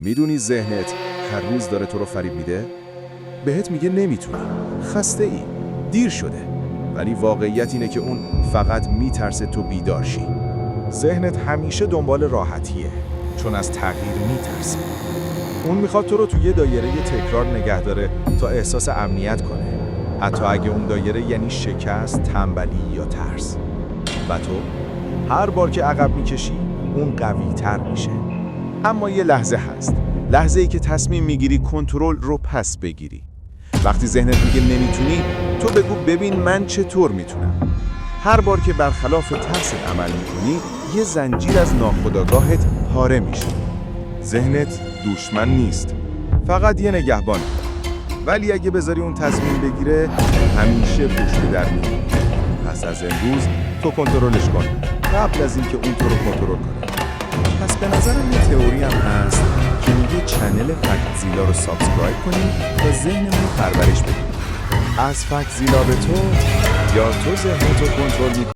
میدونی ذهنت هر روز داره تو رو فریب میده؟ بهت میگه نمیتونی، خسته ای، دیر شده. ولی واقعیت اینه که اون فقط میترسه تو بیدار شی. ذهنت همیشه دنبال راحتیه، چون از تغییر میترسه. اون میخواد تو رو توی یه دایره تکرار نگه داره تا احساس امنیت کنه. حتی اگه اون دایره یعنی شکست، تنبلی یا ترس. و تو هر بار که عقب میکشی، اون قوی تر میشه. اما یه لحظه هست. لحظه‌ای که تصمیم میگیری کنترل رو پس بگیری. وقتی ذهنت میگه نمیتونی، تو بگو ببین من چطور میتونم. هر بار که برخلاف ترست عمل میکنی، یه زنجیر از ناخودآگاهت پاره میشه. ذهنت دشمن نیست، فقط یه نگهبانه. ولی اگه بذاری اون تصمیم بگیره، همیشه پشت در میری. پس از امروز تو کنترلش کن، قبل از اینکه اون تو رو کنترل کنه. پس به نظرم یه تئوری هم هست که میگه چنل فکتزیلا رو سابسکرایب کنیم تا ذهنمون پرورش بدیم. از فکتزیلا به تو یا تو ذهنتو کنترل می‌کنی؟